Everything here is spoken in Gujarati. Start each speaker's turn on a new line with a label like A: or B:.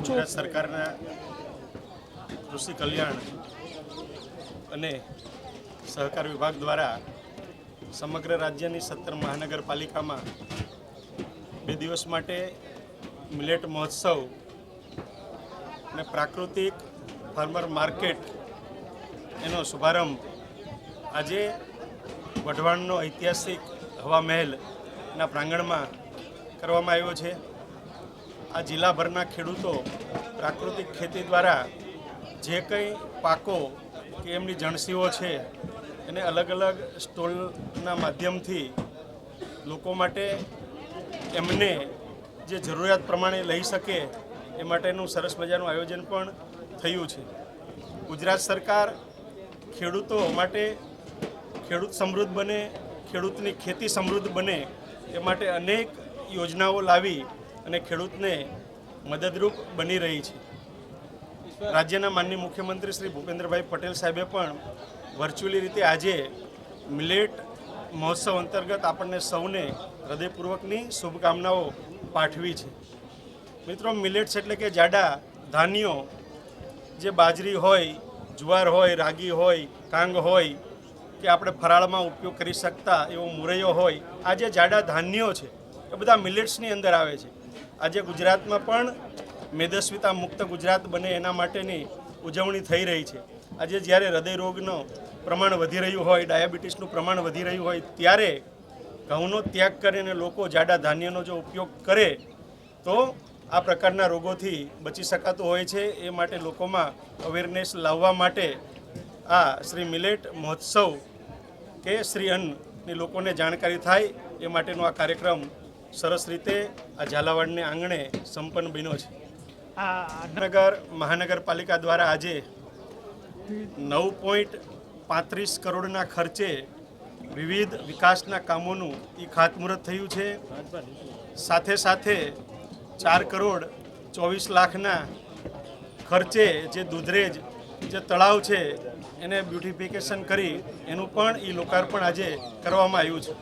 A: ગુજરાત સરકારના કૃષિ કલ્યાણ અને સહકાર વિભાગ દ્વારા સમગ્ર રાજ્યની 17 મહાનગરપાલિકામાં 2 દિવસ માટે મિલેટ મહોત્સવ અને પ્રાકૃતિક ફાર્મર માર્કેટ એનો શુભારંભ આજે વઢવાણનો ઐતિહાસિક હવા મહેલના પ્રાંગણમાં કરવામાં આવ્યો છે। આ જિલ્લાભરના ખેડૂતો પ્રાકૃતિક ખેતી દ્વારા જે કંઈ પાકો કે એમની જણસીઓ છે એને અલગ અલગ સ્ટોલના માધ્યમથી લોકો માટે એમને જે જરૂરિયાત પ્રમાણે લઈ શકે એ માટેનું સરસ મજાનું આયોજન પણ થયું છે। ગુજરાત સરકાર ખેડૂતો માટે ખેડૂત સમૃદ્ધ બને, ખેડૂતની ખેતી સમૃદ્ધ બને એ માટે અનેક યોજનાઓ લાવી અને ખેડૂતને મદદરૂપ બની રહી છે। રાજ્યના માનનીય મુખ્યમંત્રી શ્રી ભૂપેન્દ્રભાઈ પટેલ સાહેબે પણ વર્ચ્યુઅલી રીતે આજે મિલેટ મહોત્સવ અંતર્ગત આપણને સૌને હૃદયપૂર્વકની શુભકામનાઓ પાઠવી છે। મિત્રો, મિલેટ્સ એટલે કે જાડા ધાન્યો, જે બાજરી હોય, જુવાર હોય, રાગી હોય, કાંગ હોય કે આપણે ફરાળમાં ઉપયોગ કરી શકતા એવો મુરૈયો હોય, આ જે જાડા ધાન્યો છે એ બધા મિલેટ્સની અંદર આવે છે। આજે ગુજરાતમાં પણ મેદસ્વીતા મુક્ત ગુજરાત બને એના માટેની ઉજવણી થઈ રહી છે। આજે જ્યારે હૃદય રોગનું પ્રમાણ વધી રહ્યું હોય, ડાયાબિટીસનું પ્રમાણ વધી રહ્યું હોય, ત્યારે ઘઉંનો ત્યાગ કરીને લોકો જાડા ધાન્યનો જો ઉપયોગ કરે તો આ પ્રકારના રોગોથી બચી શકાતું હોય છે। એ માટે લોકોમાં અવેરનેસ લાવવા માટે આ શ્રી મિલેટ મહોત્સવ કે શ્રી અન્નની લોકોને જાણકારી થાય એ માટેનો આ કાર્યક્રમ સરસ રીતે આ ઝાલાવાડને આંગણે સંપન્ન બન્યો છે। મહાનગરપાલિકા દ્વારા આજે 9.35 કરોડના ખર્ચે વિવિધ વિકાસના કામોનું ખાતમુહૂર્ત થયું છે। સાથે સાથે 4 કરોડ 24 લાખના ખર્ચે જે દૂધરેજ જે તળાવ છે એને બ્યુટિફિકેશન કરી એનું પણ લોકાર્પણ આજે કરવામાં આવ્યું છે।